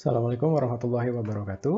Assalamualaikum warahmatullahi wabarakatuh.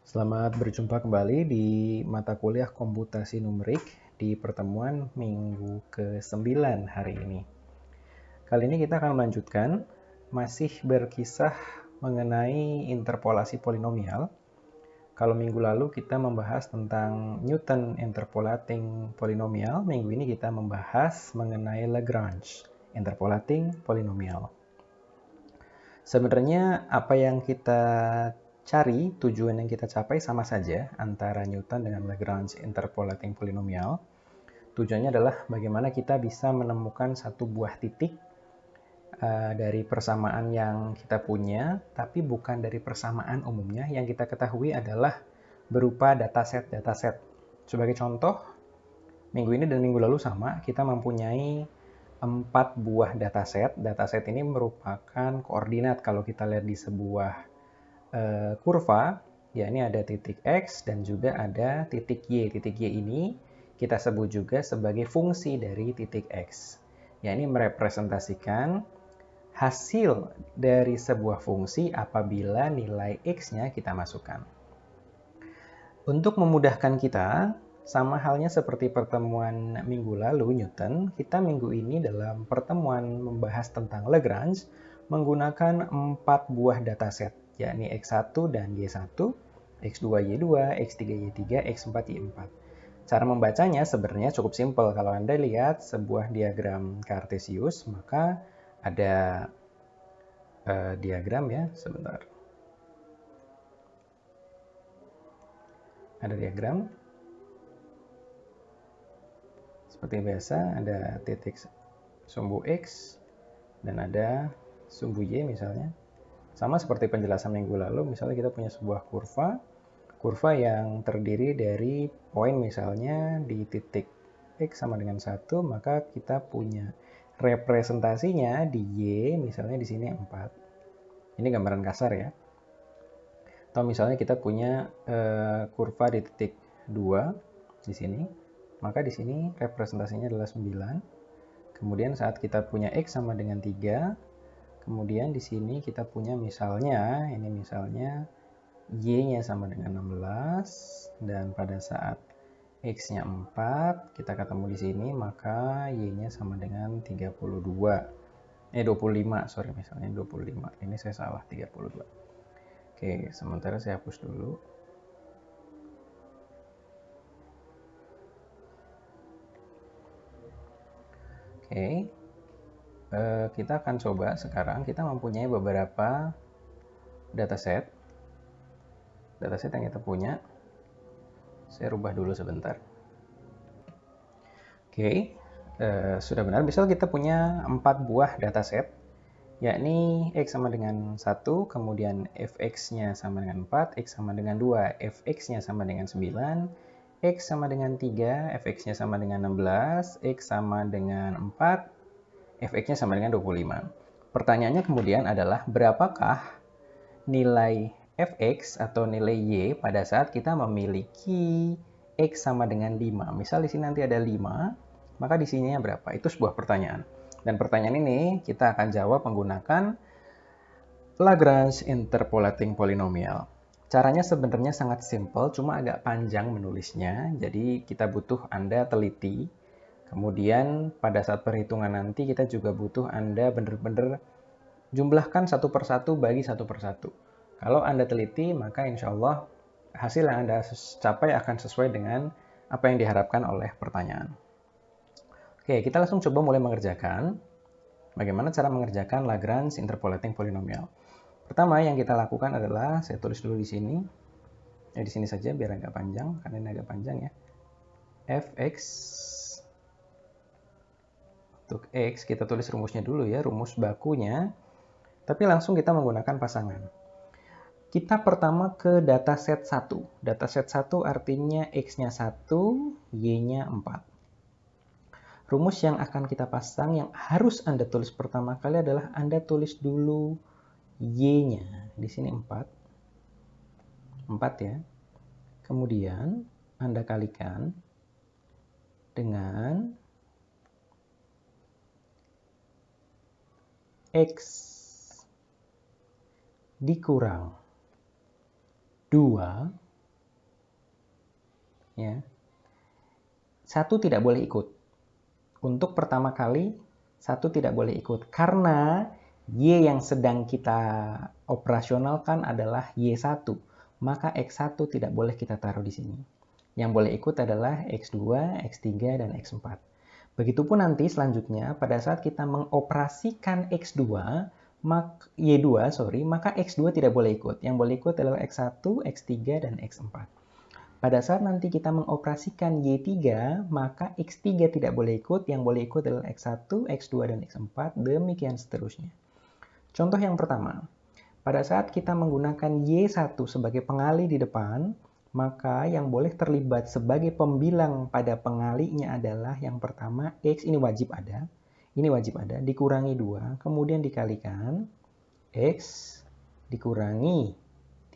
Selamat berjumpa kembali di mata kuliah komputasi numerik di pertemuan minggu ke-9 hari ini. Kali ini kita akan melanjutkan, masih berkisah mengenai interpolasi polinomial. Kalau minggu lalu kita membahas tentang Newton interpolating polynomial, minggu ini kita membahas mengenai Lagrange interpolating polynomial. Sebenarnya apa yang kita cari, tujuan yang kita capai sama saja antara Newton dengan Lagrange interpolating polynomial. Tujuannya adalah bagaimana kita bisa menemukan satu buah titik dari persamaan yang kita punya, tapi bukan dari persamaan umumnya. Yang kita ketahui adalah berupa dataset. Sebagai contoh, minggu ini dan minggu lalu sama, kita mempunyai 4 buah dataset. Dataset ini merupakan koordinat kalau kita lihat di sebuah kurva, ya ini ada titik X dan juga ada titik Y. Titik Y ini kita sebut juga sebagai fungsi dari titik X. Ya ini merepresentasikan hasil dari sebuah fungsi apabila nilai X-nya kita masukkan. Untuk memudahkan kita, sama halnya seperti pertemuan minggu lalu Newton, kita minggu ini dalam pertemuan membahas tentang Lagrange menggunakan 4 buah dataset, yakni X1 dan Y1, X2, Y2, X3, Y3, X4, Y4. Cara membacanya sebenarnya cukup simpel. Kalau Anda lihat sebuah diagram Cartesius, maka ada diagram ya, sebentar. Ada diagram. Seperti biasa, ada titik sumbu X dan ada sumbu Y misalnya. Sama seperti penjelasan minggu lalu, misalnya kita punya sebuah kurva yang terdiri dari poin misalnya di titik X sama dengan 1, maka kita punya representasinya di Y, misalnya di sini 4. Ini gambaran kasar ya. Atau misalnya kita punya kurva di titik 2 di sini, maka di sini representasinya adalah 9. Kemudian saat kita punya X sama dengan 3, kemudian di sini kita punya misalnya, ini misalnya Y-nya sama dengan 16, dan pada saat X-nya 4, kita ketemu di sini, maka Y-nya sama dengan 25, misalnya 25. Ini saya salah, 32. Oke, sementara saya hapus dulu. Oke, kita akan coba sekarang, kita mempunyai beberapa dataset yang kita punya. Saya rubah dulu sebentar. Oke, sudah benar. Misal kita punya 4 buah dataset, yakni X sama dengan 1, kemudian Fx-nya sama dengan 4, X sama dengan 2, Fx-nya sama dengan 9, X sama dengan 3, Fx-nya sama dengan 16, X sama dengan 4, Fx-nya sama dengan 25. Pertanyaannya kemudian adalah berapakah nilai Fx atau nilai Y pada saat kita memiliki X sama dengan 5. Misal di sini nanti ada 5, maka di sininya berapa? Itu sebuah pertanyaan. Dan pertanyaan ini kita akan jawab menggunakan Lagrange interpolating polynomial. Caranya sebenarnya sangat simpel, cuma agak panjang menulisnya. Jadi kita butuh Anda teliti. Kemudian pada saat perhitungan nanti kita juga butuh Anda benar-benar jumlahkan satu persatu, bagi satu persatu. Kalau Anda teliti, maka insya Allah hasil yang Anda capai akan sesuai dengan apa yang diharapkan oleh pertanyaan. Oke, kita langsung coba mulai mengerjakan. Bagaimana cara mengerjakan Lagrange interpolating polynomial? Pertama yang kita lakukan adalah, saya tulis dulu di sini. Di sini saja biar agak panjang, karena ini agak panjang ya. Fx untuk X, kita tulis rumusnya dulu ya, rumus bakunya. Tapi langsung kita menggunakan pasangan. Kita pertama ke dataset 1. Dataset 1 artinya X-nya 1, Y-nya 4. Rumus yang akan kita pasang, yang harus Anda tulis pertama kali adalah Anda tulis dulu Y-nya. Di sini 4. 4 ya. Kemudian Anda kalikan dengan X dikurang 2, ya, 1 tidak boleh ikut. Untuk pertama kali, 1 tidak boleh ikut. Karena Y yang sedang kita operasionalkan adalah Y1. Maka X1 tidak boleh kita taruh di sini. Yang boleh ikut adalah X2, X3, dan X4. Begitupun nanti selanjutnya, pada saat kita mengoperasikan X2, maka X2 tidak boleh ikut. Yang boleh ikut adalah X1, X3, dan X4. Pada saat nanti kita mengoperasikan Y3, maka X3 tidak boleh ikut. Yang boleh ikut adalah X1, X2, dan X4. Demikian seterusnya. Contoh yang pertama. Pada saat kita menggunakan Y1 sebagai pengali di depan, maka yang boleh terlibat sebagai pembilang pada pengalinya adalah yang pertama, X ini wajib ada. Ini wajib ada, dikurangi 2, kemudian dikalikan X dikurangi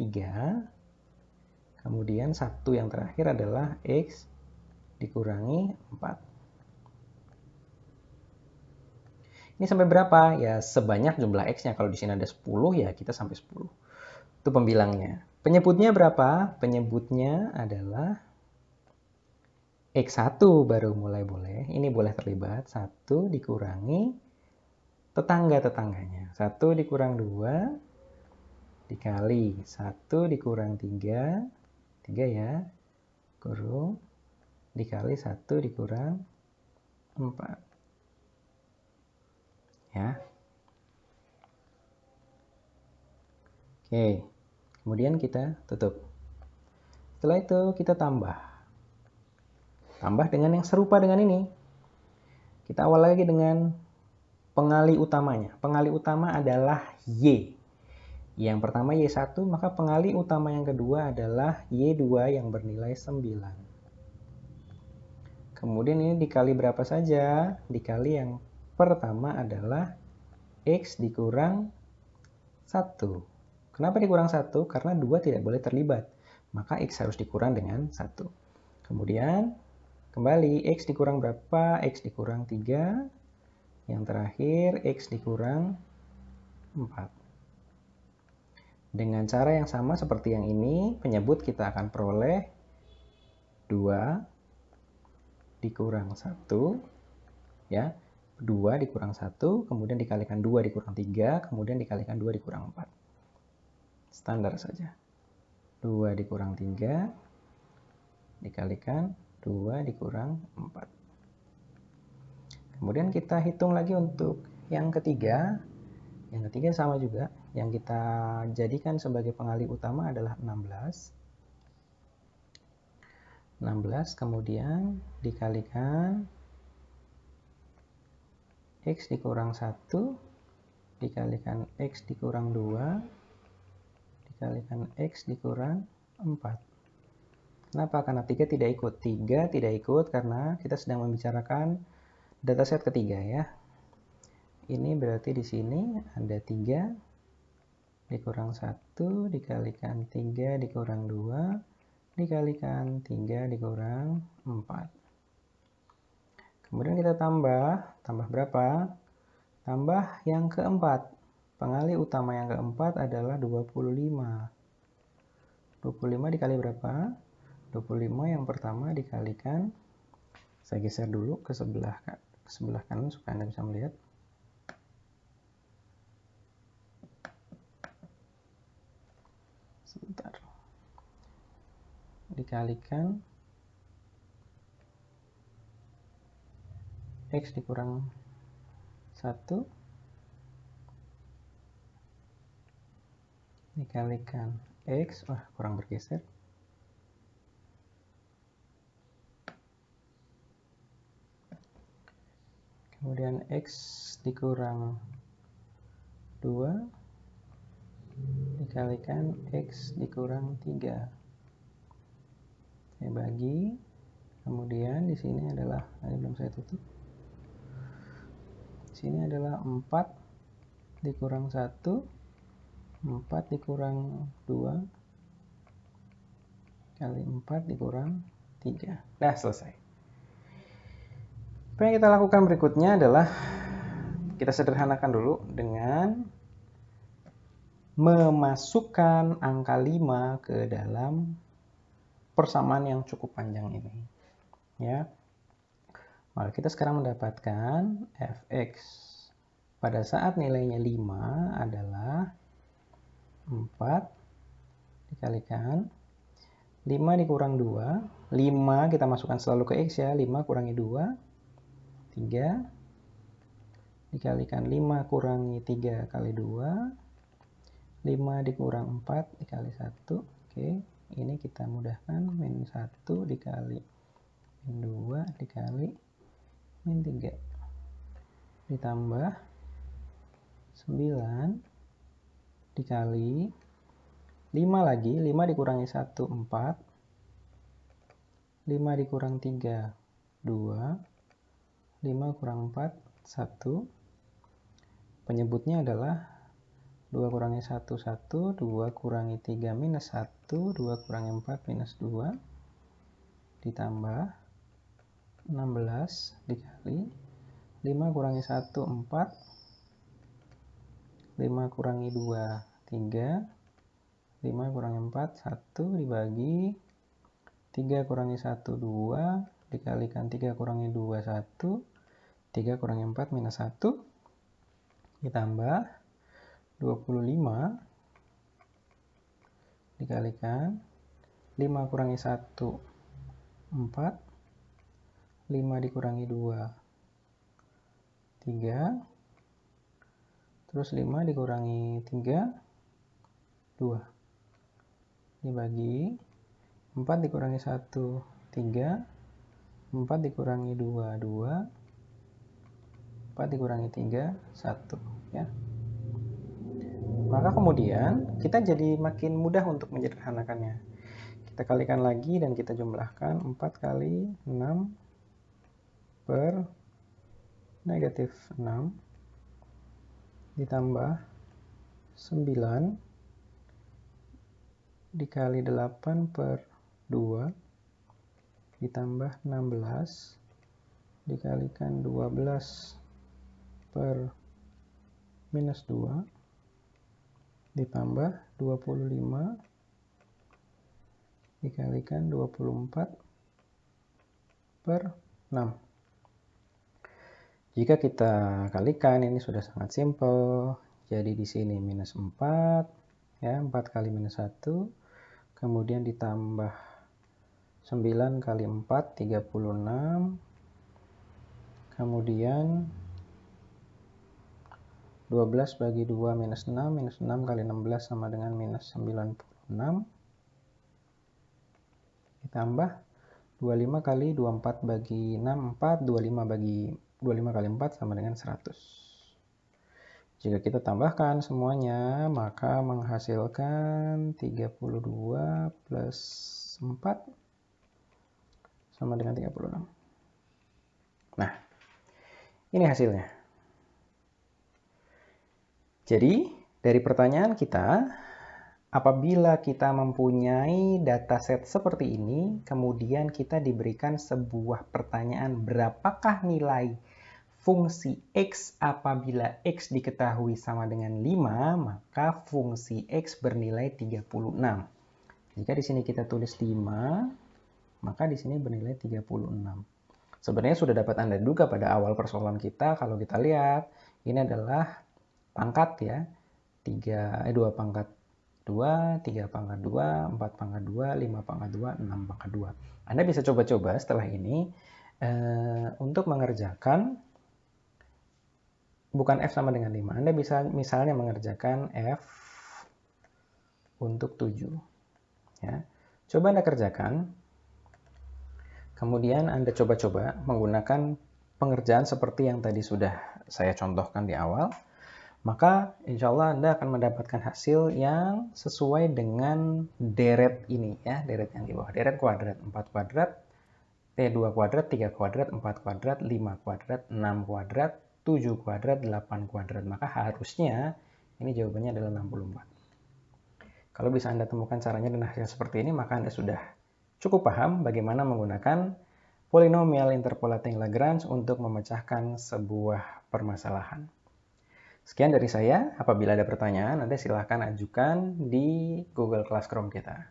3, kemudian 1 yang terakhir adalah X dikurangi 4. Ini sampai berapa? Ya sebanyak jumlah X-nya. Kalau di sini ada 10, ya kita sampai 10. Itu pembilangnya. Penyebutnya berapa? Penyebutnya adalah X1 baru mulai boleh. Ini boleh terlibat. 1 dikurangi tetangga-tetangganya. 1 dikurang 2 dikali 1 dikurang 3. 3 ya. Kurung. Dikali 1 dikurang 4. Ya. Oke. Kemudian kita tutup. Setelah itu kita tambah. Tambah dengan yang serupa dengan ini. Kita awal lagi dengan pengali utamanya. Pengali utama adalah Y. Yang pertama Y1, maka pengali utama yang kedua adalah Y2 yang bernilai 9. Kemudian ini dikali berapa saja? Dikali yang pertama adalah X dikurang 1. Kenapa dikurang 1? Karena 2 tidak boleh terlibat. Maka X harus dikurang dengan 1. Kemudian kembali, X dikurang berapa? X dikurang 3. Yang terakhir, X dikurang 4. Dengan cara yang sama seperti yang ini, penyebut kita akan peroleh 2 dikurang 1. Ya, 2 dikurang 1, kemudian dikalikan 2 dikurang 3, kemudian dikalikan 2 dikurang 4. Standar saja. 2 dikurang 3, dikalikan 2 dikurang 4. Kemudian kita hitung lagi untuk yang ketiga. Yang ketiga sama juga. Yang kita jadikan sebagai pengali utama adalah 16. 16 kemudian dikalikan X dikurang 1, dikalikan X dikurang 2, dikalikan X dikurang 4. Kenapa? Karena 3 tidak ikut. 3 tidak ikut karena kita sedang membicarakan dataset ketiga ya. Ini berarti di sini ada 3 dikurang 1, dikalikan 3 dikurang 2, dikalikan 3 dikurang 4. Kemudian kita tambah berapa? Tambah yang keempat. Pengali utama yang keempat adalah 25. 25 dikali berapa? 25 yang pertama dikalikan, saya geser dulu ke sebelah kanan supaya Anda bisa melihat. Sebentar. Dikalikan X dikurang 1 dikalikan X, kurang bergeser. Kemudian X dikurang 2 dikalikan X dikurang 3. Saya bagi. Kemudian di sini adalah, ini belum saya tutup. Di sini adalah 4 dikurang 1, 4 dikurang 2 kali 4 dikurang 3. Nah, selesai. Apa yang kita lakukan berikutnya adalah kita sederhanakan dulu dengan memasukkan angka 5 ke dalam persamaan yang cukup panjang ini. Ya. Maka kita sekarang mendapatkan fx pada saat nilainya 5 adalah 4 dikalikan 5 dikurang 2. 5 kita masukkan selalu ke x ya. 5 kurangi 2. 3 dikalikan 5 kurangi 3 kali 2. 5 dikurang 4 dikali 1. Oke, ini kita mudahkan. Min 1 dikali min 2 dikali min 3. Ditambah 9 dikali 5 lagi. 5 dikurangi 1, 4. 5 dikurang 3, 2. 5 kurang 4, 1. Penyebutnya adalah 2 kurangi 1, 1. 2 kurangi 3, minus 1. 2 kurangi 4, minus 2. Ditambah 16 dikali 5 kurangi 1, 4. 5 kurangi 2, 3. 5 kurangi 4, 1. Dibagi 3 kurangi 1, 2. Dikalikan 3 kurangi 2, 1. 3 kurangi 4, minus 1. Ditambah 25 dikalikan 5 kurangi 1, 4. 5 dikurangi 2, 3. Terus 5 dikurangi 3, 2. Dibagi 4 dikurangi 1, 3. 4 dikurangi 2, 2. 4 dikurangi 3, 1. Ya. Maka kemudian kita jadi makin mudah untuk menyederhanakannya. Kita kalikan lagi dan kita jumlahkan. 4 kali 6 per negatif 6 ditambah 9 dikali 8 per 2 ditambah 16 dikalikan 12 per minus 2 ditambah 25 dikalikan 24 per 6. Jika kita kalikan, ini sudah sangat simpel. Jadi di sini minus 4, ya, 4 kali minus 1, kemudian ditambah 9 kali 4, 36, kemudian 12 bagi 2 minus 6, minus 6 kali 16 sama dengan minus 96, ditambah 25 kali 24 bagi 6, 4, 25 kali 4 sama dengan 100. Jika kita tambahkan semuanya, maka menghasilkan 32 plus 4 sama dengan 36. Nah, ini hasilnya. Jadi, dari pertanyaan kita, apabila kita mempunyai dataset seperti ini, kemudian kita diberikan sebuah pertanyaan berapakah nilai fungsi X apabila X diketahui sama dengan 5, maka fungsi X bernilai 36. Jika di sini kita tulis 5, maka di sini bernilai 36. Sebenarnya sudah dapat Anda duga pada awal persoalan kita, kalau kita lihat, ini adalah pangkat ya, 2 pangkat 2, 3 pangkat 2, 4 pangkat 2, 5 pangkat 2, 6 pangkat 2. Anda bisa coba-coba setelah ini untuk mengerjakan bukan F sama dengan 5. Anda bisa misalnya mengerjakan F untuk 7. Ya. Coba Anda kerjakan. Kemudian Anda coba-coba menggunakan pengerjaan seperti yang tadi sudah saya contohkan di awal. Maka insya Allah Anda akan mendapatkan hasil yang sesuai dengan deret ini. Ya, deret yang di bawah. Deret kuadrat, 4 kuadrat, T2 kuadrat, 3 kuadrat, 4 kuadrat, 5 kuadrat, 6 kuadrat, 7 kuadrat, 8 kuadrat. Maka harusnya ini jawabannya adalah 64. Kalau bisa Anda temukan caranya dan hasilnya seperti ini, maka Anda sudah cukup paham bagaimana menggunakan polinomial interpolating Lagrange untuk memecahkan sebuah permasalahan. Sekian dari saya. Apabila ada pertanyaan, Anda silahkan ajukan di Google Classroom kita.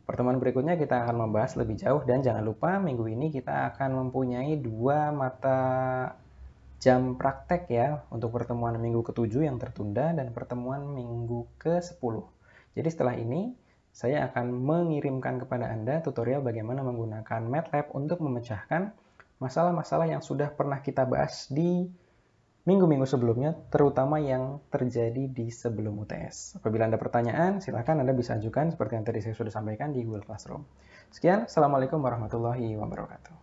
Pertemuan berikutnya kita akan membahas lebih jauh, dan jangan lupa minggu ini kita akan mempunyai 2 mata jam praktek ya untuk pertemuan minggu ke-7 yang tertunda dan pertemuan minggu ke-10. Jadi setelah ini saya akan mengirimkan kepada Anda tutorial bagaimana menggunakan MATLAB untuk memecahkan masalah-masalah yang sudah pernah kita bahas di minggu-minggu sebelumnya, terutama yang terjadi di sebelum UTS. Apabila Anda pertanyaan, silakan Anda bisa ajukan seperti yang tadi saya sudah sampaikan di Google Classroom. Sekian, Assalamualaikum warahmatullahi wabarakatuh.